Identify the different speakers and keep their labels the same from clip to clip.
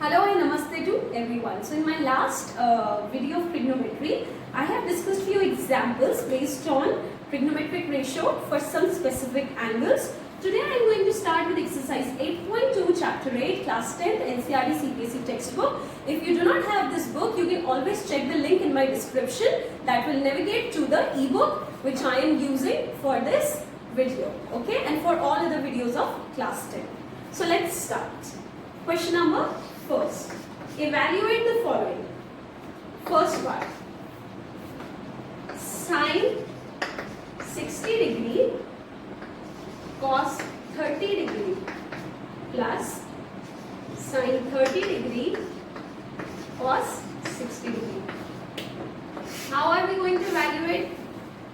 Speaker 1: Hello and namaste to everyone. So in my last video of trigonometry, I have discussed few examples based on trigonometric ratio for some specific angles. Today I am going to start with exercise 8.2 chapter 8 class 10 NCERT CPSE textbook. If you do not have this book, you can always check the link in my description that will navigate to the ebook which I am using for this video, okay, and for all other videos of class 10. So let's start. Question number first. Evaluate the following. First one. Sine 60 degree cos 30 degree plus sine 30 degree cos 60 degree. How are we going to evaluate?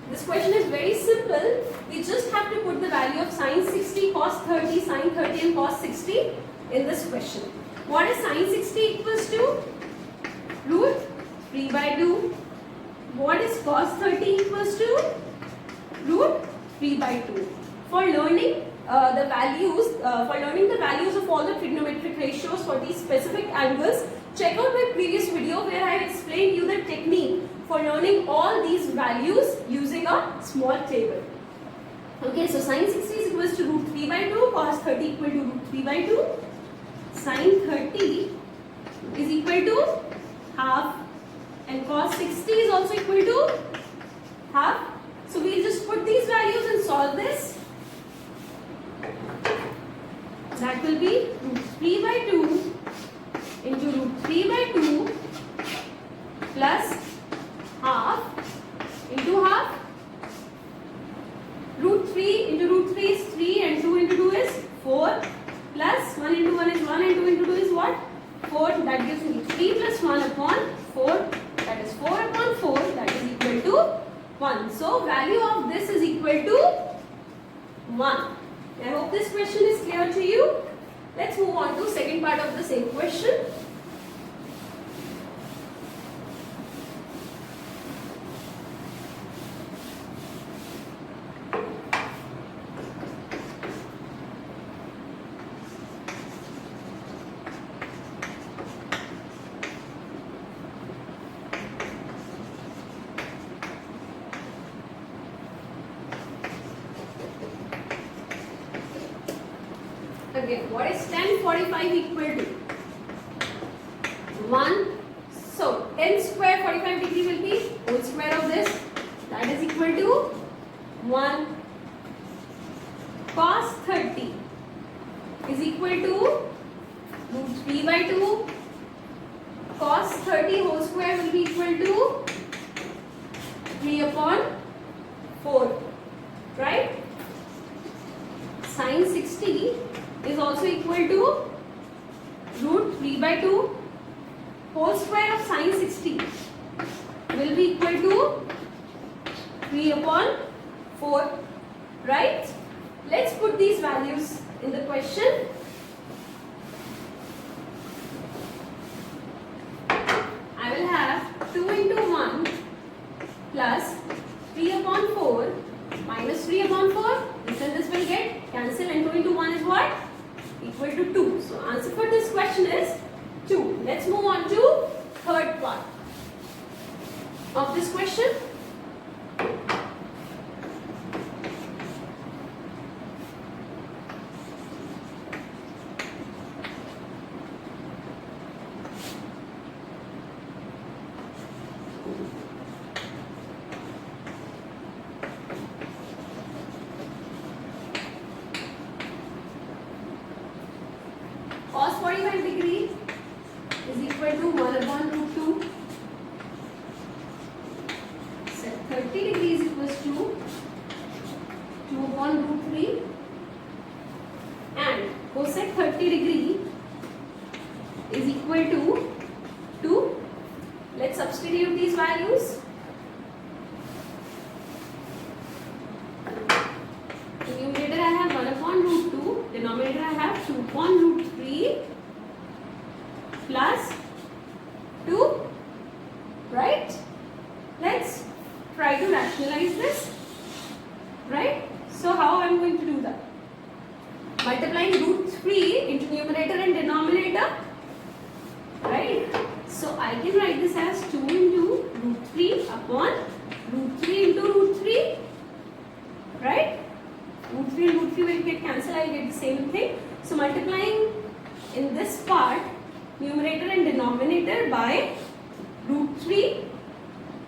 Speaker 1: This question is very simple. We just have to put the value of sine 60, cos 30, sine 30 and cos 60 in this question. What is sine 60 equals to? Root 3 by 2. What is cos 30 equals to? Root 3 by 2. For learning the values of all the trigonometric ratios for these specific angles, check out my previous video where I have explained you the technique for learning all these values using a small table. Okay, so sine 60 is equals to root 3 by 2, cos 30 equal to root 3 by 2, sine 30 is equal to half and cos 60 is also equal to half. So we'll just put these values and solve this. That will be root 3 by 2 into root 3 by 2 plus half into half. Root 3 into root 3 is 3 and 2 into 2 is 4 plus 1 into 1 is 1 and 2 into 2 is what? 4. That gives me 3 plus 1 upon 4, that is 4 upon 4, that is equal to 1. So value of this is equal to 1. I hope this question is clear to you. Let's move on to second part of the same question. Again, what is tan 45 equal to? 1. So, tan square 45 degree will be whole square of this. That is equal to 1. Cos 30 is equal to root 3 by 2. Cos 30 whole square will be equal to 3 upon 4. Right? Sine 60 is also equal to root 3 by 2. Whole square of sine 60 will be equal to 3 upon 4. Right? Let's put these values in the question. I will have 2 into 1 plus 3 upon 4 minus 3 upon 4. This and this will get cancelled and 2 into 1 is what? Equal to 2. So answer for this question is 2. Let's move on to third part of this question. Cos 45 degree is equal to 1 upon root 2. Sec 30 degree is equals to 2 upon root 3. And cosec 30 degree is equal to 2. Let's substitute these values. Numerator I have 1 upon root 2. Denominator I have 2 upon root 3 plus 2. Right? Let's try to rationalize this. Right? So how I am going to do that? multiplying root 3 into numerator and denominator. So I can write this as 2 into root 3 upon root 3 into root 3. Right? Root 3 and root 3 will get cancelled. I will get the same thing. So multiplying in this part, numerator and denominator by root 3,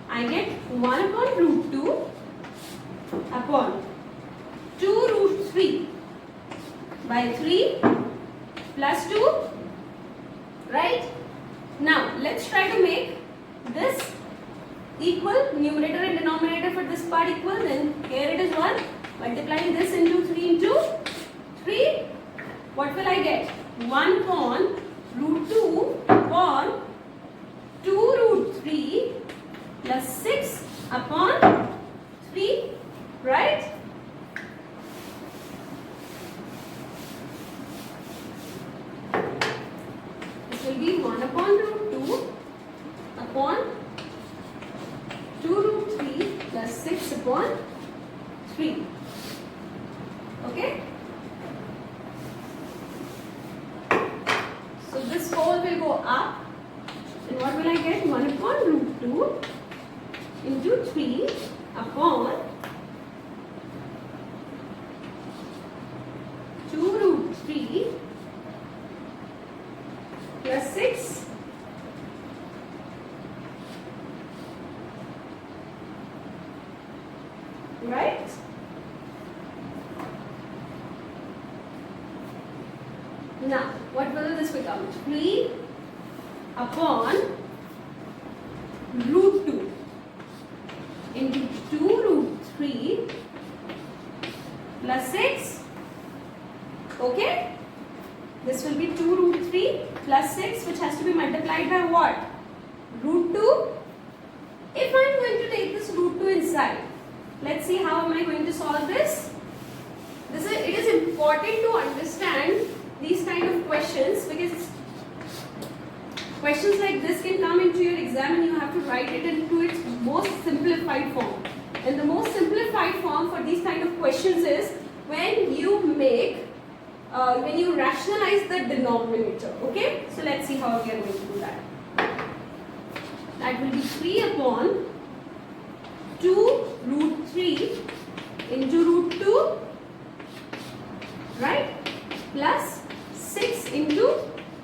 Speaker 1: I get 1 upon root 2 upon 2 root 3 by 3 plus 2. Right? Now let's try to make this equal, numerator and denominator for this part equal. Then here it is 1. Multiplying this into 3 into 3. What will I get? 1 upon root 2 upon 2 root 3 plus 6 upon 3. Right? This will be 1 upon root 2 upon 2 root 3 plus 6 upon 3. Okay? So this whole will go up. And what will I get? 1 upon root 2 into 3 upon 2 root 3 plus 6. Right? Now, what will this become? 3 upon root 2 into 2 root 3 plus 6. Okay? This will be 2 root 3 plus 6, which has to be multiplied by what? Root 2. If I am going to take this root 2 inside, let's see how am I going to solve this. It is important to understand these kind of questions, because questions like this can come into your exam and you have to write it into its most simplified form. And the most simplified form for these kind of questions is when you rationalize the denominator. Okay? So let's see how we are going to do that. That will be 3 upon 2 root 3 into root 2, right, plus 6 into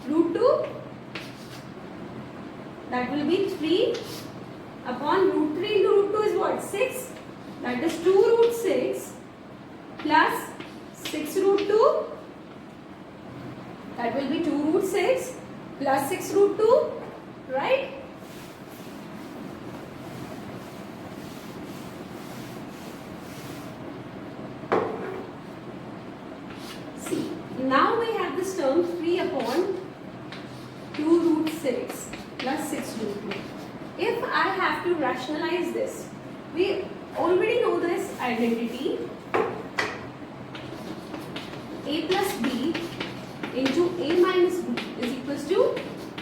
Speaker 1: root 2. That will be 3 upon root 3 into root 2 is what? 6. That is 2 root 6 plus 6 root 2. That will be 2 root 6 plus 6 root 2, right? See, now we have this term 3 upon 2 root 6 plus 6 root 2. If I have to rationalize this, we already know this identity, a plus b into a minus b is equals to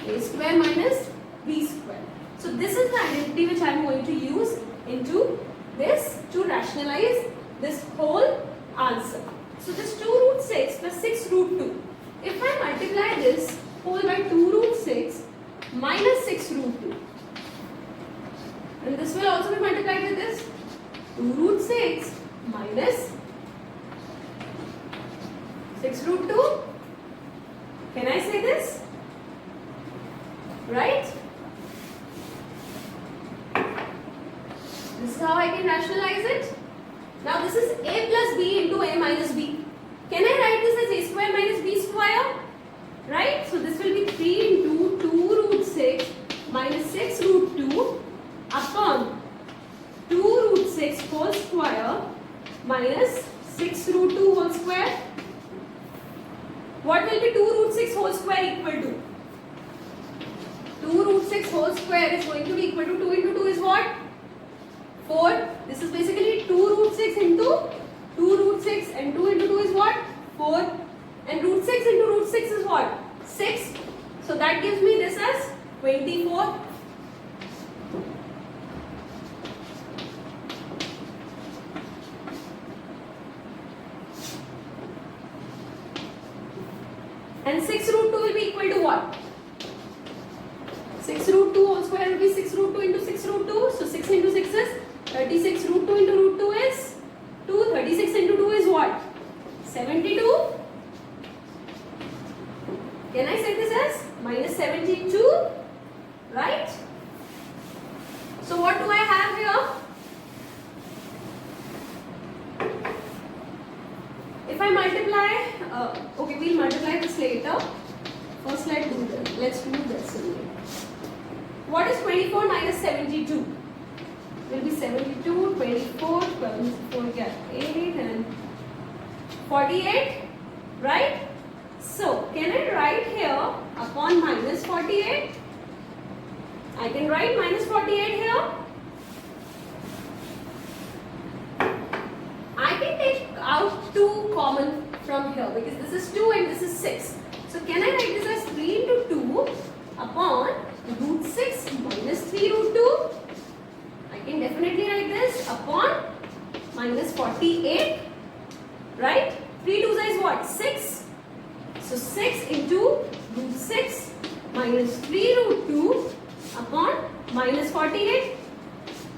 Speaker 1: a square minus b square. So this is the identity which I am going to use into this to rationalize this whole answer. So this 2 root 6 plus 6 root 2. If I multiply this whole by 2 root 6 minus 6 root 2. And this will also be multiplied with this 2 root 6 minus 6 root 2. Can I say this? Right? This is how I can rationalize it. Now this is a plus b into a minus b. Can I write this as a square minus b square? Right? So this will be 3 into 2 root 6 minus 6 root 2 upon 2 root 6 whole square minus 6 root 2 whole square. What will be 2 root 6 whole square equal to? 2 root 6 whole square is going to be equal to 2 into 2 is what? 4. This is basically 2 root 6 into 2 root 6 and 2 into 2 is what? 4. And root 6 into root 6 is what? 6. So that gives me this as 24. And 6 root 2 will be equal to what? 6 root 2 whole square will be 6 root 2 into 6 root 2. So 6 into 6 is 36. Root 2 into root 2 is 2. 36 into 2 is what? 72. Can I say this as minus 72? Right? So what do I have here? If I multiply, okay, we'll multiply this later. First, let's do this only. What is 24 minus 72? Will be 72, 24, 12, 4, 8 and 48, right? So, can I write here upon minus 48? I can write minus 48 here. I can take out 2 common from here because this is 2 and this is 6. So, can I write this as 3 into 2 upon root 6 minus 3 root 2? I can definitely write this upon minus 48, right? 3 2s is what? 6. So 6 into root 6 minus 3 root 2 upon minus 48.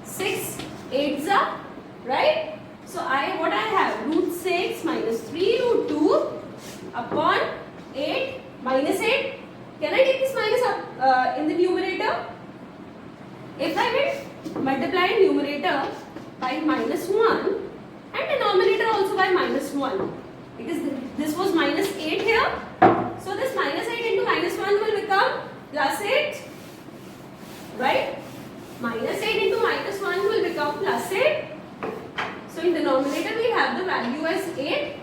Speaker 1: 6 8s are, right? So what I have? Root 6 minus 3 root 2 upon 8 minus 8. Can I take this minus up in the numerator? If I will multiply numerator by minus 1 and denominator also by minus 1, because this was minus 8 here. So this minus 8 into minus 1 will become plus 8, right? Minus 8 into minus 1 will become plus 8. So in denominator we have the value as 8,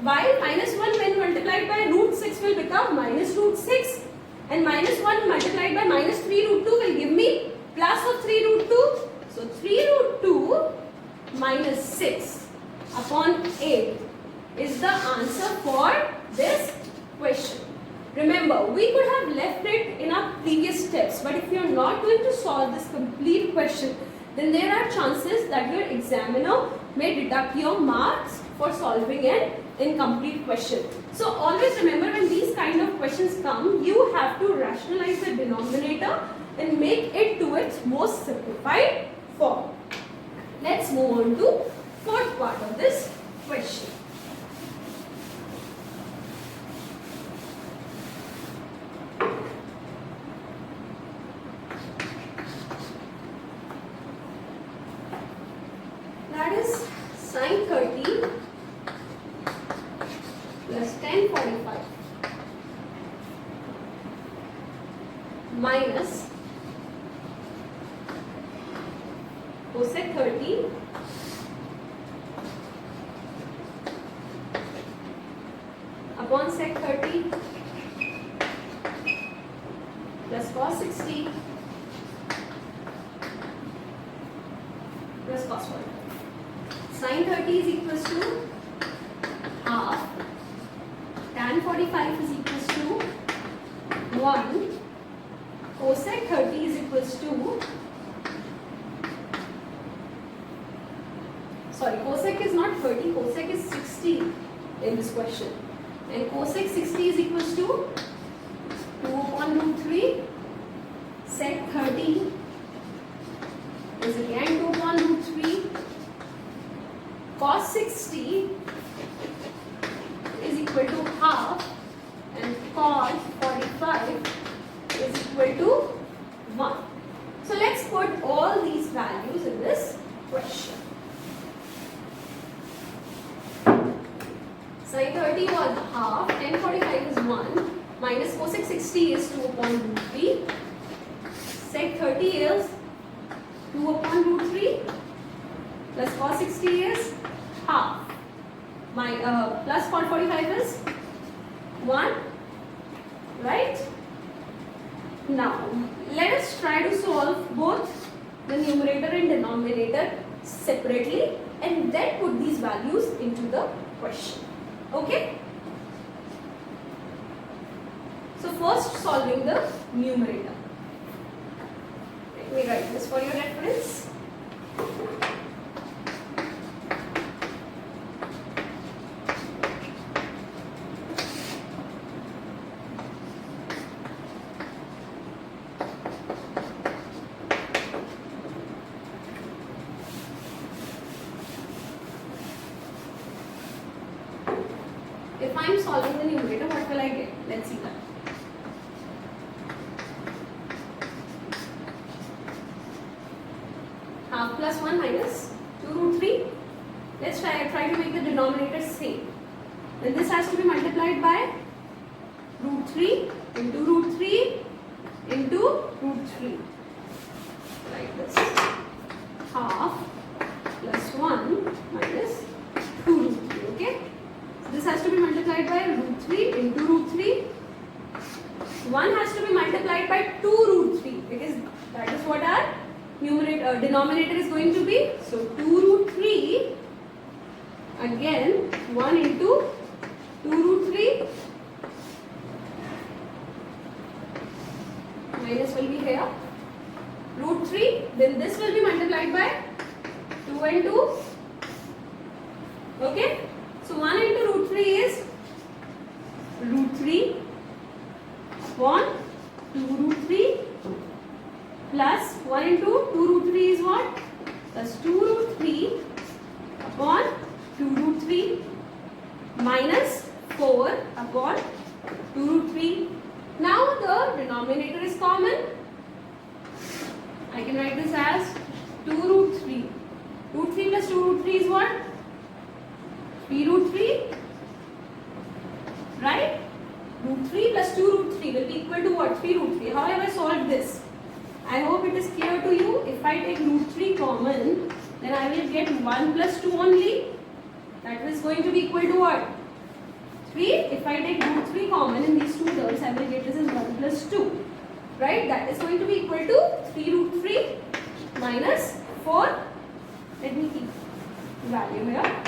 Speaker 1: while minus 1 when multiplied by root 6 will become minus root 6, and minus 1 multiplied by minus 3 root 2 will give me plus of 3 root 2. So 3 root 2 minus 6 upon 8 is the answer for this question. Remember, we could have left it in our previous steps, but if you are not going to solve this complete question, then there are chances that your examiner may deduct your marks for solving an incomplete question. So always remember, when these kind of questions come, you have to rationalize the denominator and make it to its most simplified form. Let's move on to fourth part of this question. That is sin 30 plus tan 45 minus cosec 30 upon sec 30 plus cos 60 plus cos 45. Sin 30 is equals to half, tan 45 is equals to 1, cosec 30 is equals to, sorry, cosec is not 30, cosec is 60 in this question, and cosec 60 is equals to 2 upon root 3, sec 30 is again 2 upon root 3, cos 60 is equal to half, and cos 45 is equal to 1. So let's put all these values in this question. Sin 30 was half, tan 45 is 1, minus cosec 60 is 2 upon root 3, sec 30 is 2 upon root 3, plus cos 60 is half. My plus cos 45 is 1, right? Now let us try to solve both the numerator and denominator separately and then put these values into the question. Okay? So first, solving the numerator. Let me write this for your reference. If I am solving the numerator, what will I get? Let's see that. Half plus 1 minus 2 root 3. Let's try to make the denominator same. Then this has to be multiplied by root 3 into root 3 into root 3. Like this. Half plus 1 minus 2 root 3. Okay? So this has to be multiplied by root 3 into root 3. 1 has to be multiplied by 2 root 3 because that is what our denominator is going to be. So 2 root 3 again 1 into 2 root 3 minus will be here root 3, then this will be multiplied by 2 and 2. Okay, so 1 into root 3 is root 3 upon 2 root 3 plus 1 into 2 root 3 is what? Plus 2 root 3 upon 2 root 3 minus 4 upon 2 root 3. Now the denominator is common. I can write this as 2 root 3. Root 3 plus 2 root 3 is what? 3 root 3. Right? Root 3 plus 2 root 3 will be equal to what? 3 root 3. How have I solved this? I hope it is clear to you. If I take root 3 common, then I will get 1 plus 2 only. That is going to be equal to what? 3. If I take root 3 common in these two terms, I will get this as 1 plus 2. Right? That is going to be equal to 3 root 3 minus 4. Let me keep value here.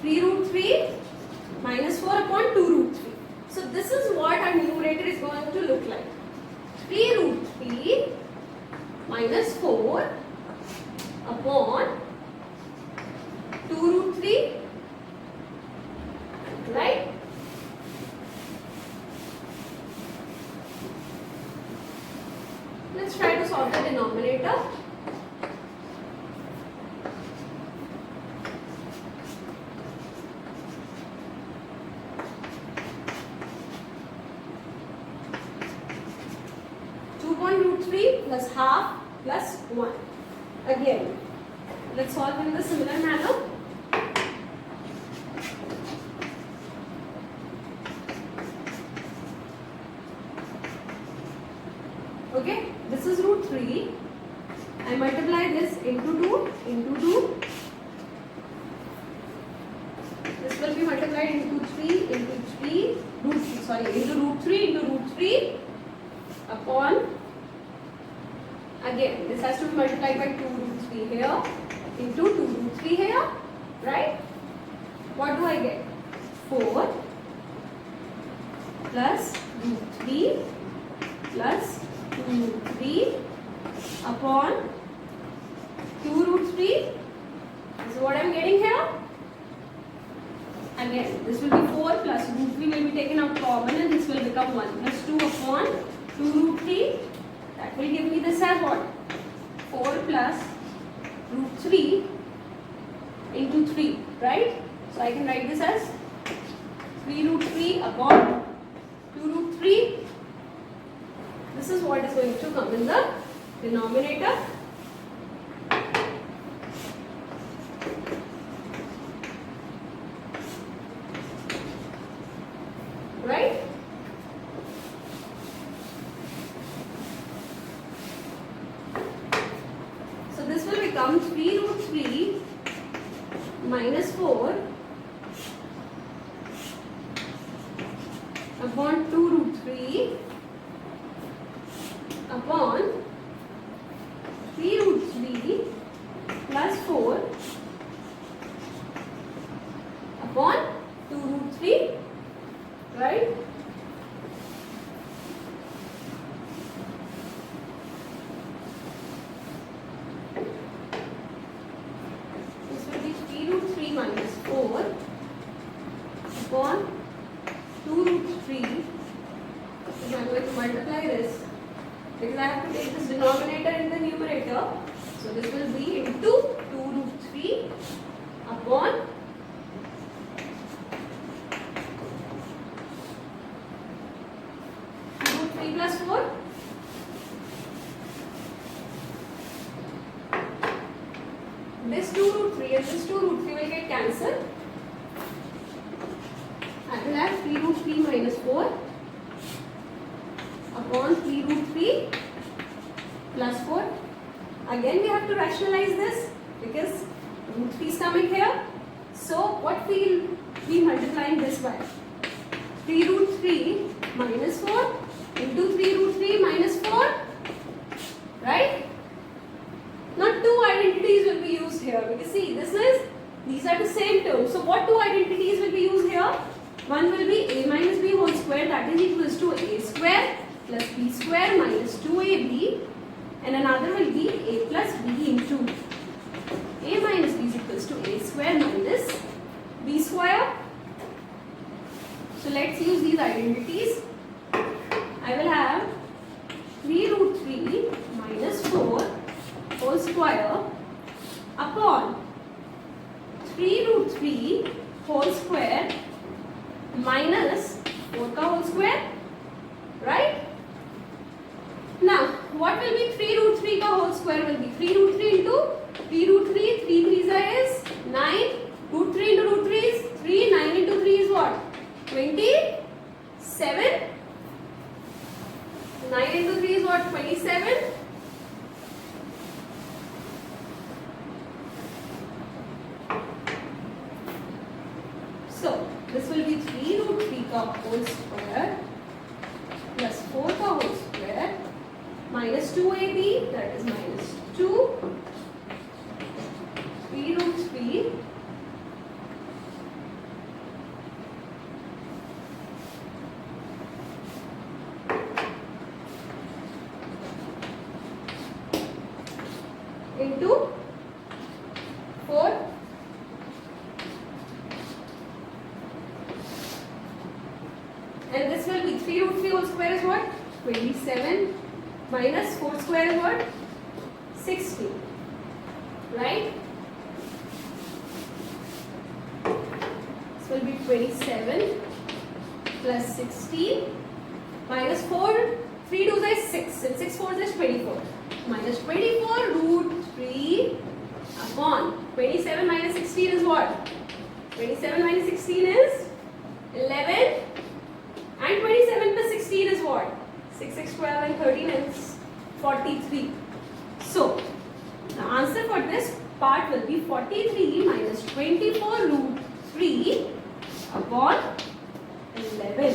Speaker 1: 3 root 3 minus 4 upon 2 root 3. So this is what our numerator is going to look like. 3 root 3 minus 4 upon 2 root 3. Right? Let's try to solve the denominator. Root 3 plus half plus 1. Again, let's solve in the similar manner. Okay, this is root 3. I multiply this into 2 into 2. This will be multiplied into 3 into 3 root 3, sorry, into root 3 into root 3 upon. Again, this has to be multiplied by 2 root 3 here into 2 root 3 here, right? What do I get? 4 plus root 3 plus 2 root 3 upon 2 root 3. This is what I am getting here. Again, this will be 4 plus root 3 will be taken out common and this will become 1 plus 2 upon 2 root 3. That will give me this as what? 4 plus root 3 into 3, right? So I can write this as 3 root 3 upon 2 root 3. This is what is going to come in the denominator. Right? So this will become 3 root 3 minus 4 upon 2 root 3 upon 3 root 3 plus 4 upon 2 root 3, right? This will be 3 root 3 minus 4 upon 2 root 3. So I am going to multiply this because I have to take this denominator in the numerator. So this will be into 2 root 3 upon plus 4. This 2 root 3 and this 2 root 3 will get cancelled. I will have 3 root 3 minus 4 upon 3 root 3 plus 4. Again we have to rationalize this because root 3 is coming here. So what will be multiplying this by? 3 root 3 minus 4 into 3 root 3 minus 4. Right? Now two identities will be used here because see these are the same terms. So what two identities will be used here? One will be a minus b whole square, that is equals to a square plus b square minus 2ab, and another will be a plus b into a minus b is equals to a square minus b square. So let's use these identities. I will have 3 root 3 minus 4 whole square upon 3 root 3 whole square minus 4 ka whole square, right? Now what will be 3 root 3 ka whole square will be 3 root 3 into 3 root 3, 3 3s is 9, root 3 into root 3 is 3, 9 into 3 is what? 27, 9 into 3 is what? 27. So this will be 3 root 3 ka whole square plus 4 ka whole square minus 2ab, that is minus 2, 3 root 3 into 4 and this will be 3 root 3 whole square is what? 27 minus 4 square is what? 60, right? This will be 27 plus 60 minus 4, 3 2s is 6 and 6 4s is 24 minus 24 root 3 upon 27 minus 16 is what? 27 minus 16 is 11 and 27 plus 16 is what? 6, 6, 12 and 13 is 43. So the answer for this part will be 43 minus 24 root 3 upon 11.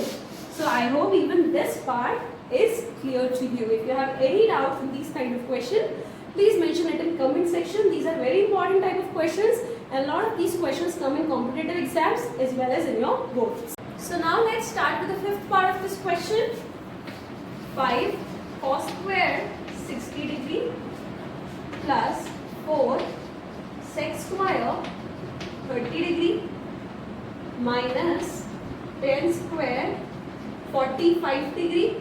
Speaker 1: So I hope even this part is clear to you. If you have any doubts in these kind of questions, please mention it in comment section. These are very important type of questions and a lot of these questions come in competitive exams as well as in your boards. So now let's start with the fifth part of this question. 5 cos square 60 degree plus 4 sec square 30 degree minus 10 square 45 degree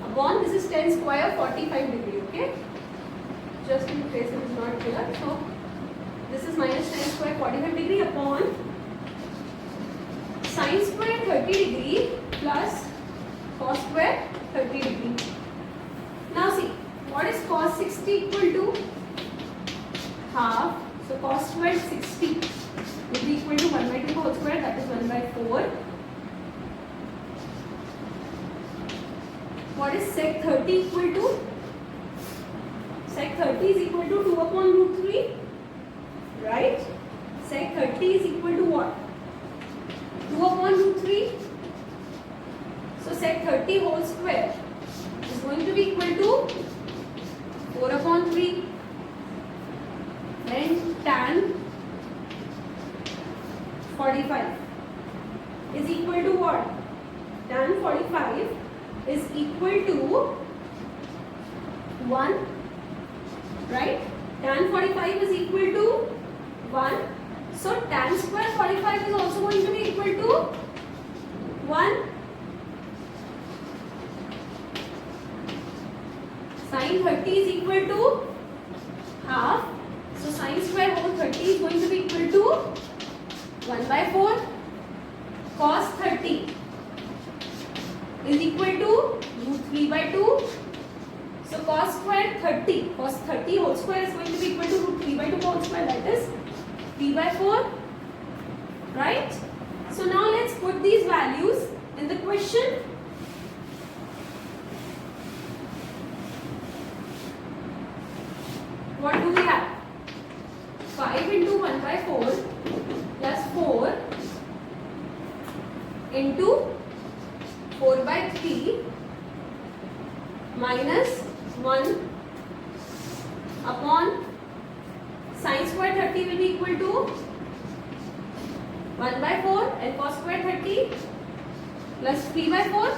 Speaker 1: upon this is 10 square 45 degree, okay? Just in case it is not clear. So this is minus 10 square 45 degree upon sin square 30 degree plus cos square 30 degree. Now see, what is cos 60 equal to? Half. So cos square 60 will be equal to 1 by 2 whole square, that is 1 by 4. What is sec 30 equal to? Sec 30 is equal to 2 upon root 3. Right? Sec 30 is equal to what? 2 upon root 3. So sec 30 whole square is going to be equal to 4 upon 3. Then tan 45 is equal to what? Tan 45 is equal to 1. Right? Tan 45 is equal to 1. So tan square 45 is also going to be equal to 1. Sin 30 is equal to half. So sin square whole 30 is going to be equal to 1 by 4. Cos 30 is equal to root 3 by 2. So cos square 30, cos 30 whole square is going to be equal to root 3 by 2 whole square, that is 3 by 4, right? So now let's put these values in the question. What do we have? 5 into 1 by 4 plus 4 into 4 by 3 minus 1 upon sin square 30 will be equal to 1 by 4 and cos square 30 plus 3 by 4,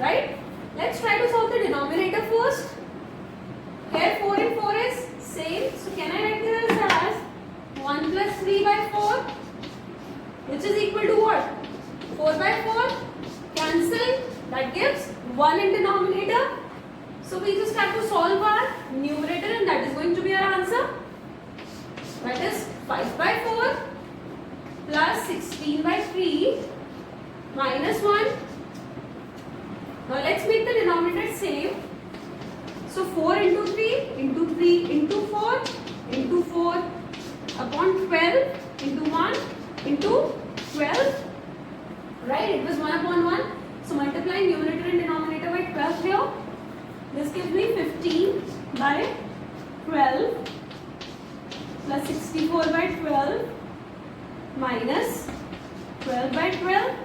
Speaker 1: right? Let's try to solve the denominator first. Here 4 and 4 is same, so can I write this as 1 plus 3 by 4, which is equal to what? 4 by 4 cancel, that gives 1 in denominator. So we just have to solve our numerator and that is going to be our answer. That is 5 by 4 plus 16 by 3 minus 1. Now let's make the denominator same. So 4 into 3 into 3 into 4 into 4 upon 12 into 1 into 12. Right? It was 1 upon 1. So multiplying numerator and denominator by 12 here. This gives me 15 by 12 plus 64 by 12 minus 12 by 12.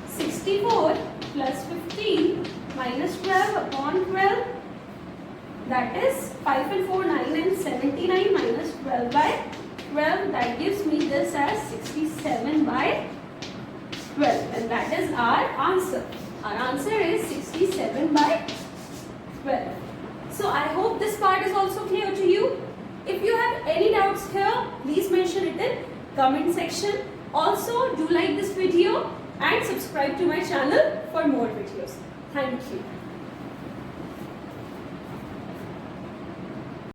Speaker 1: 64 plus 15 minus 12 upon 12. That is 5 and 4, 9 and 79 minus 12 by 12. That gives me this as 67 by 12. And that is our answer. Our answer is 67 by 12. So I hope this part is also clear to you. If you have any doubts here, please mention it in comment section. Also, do like this video and subscribe to my channel for more videos. Thank you.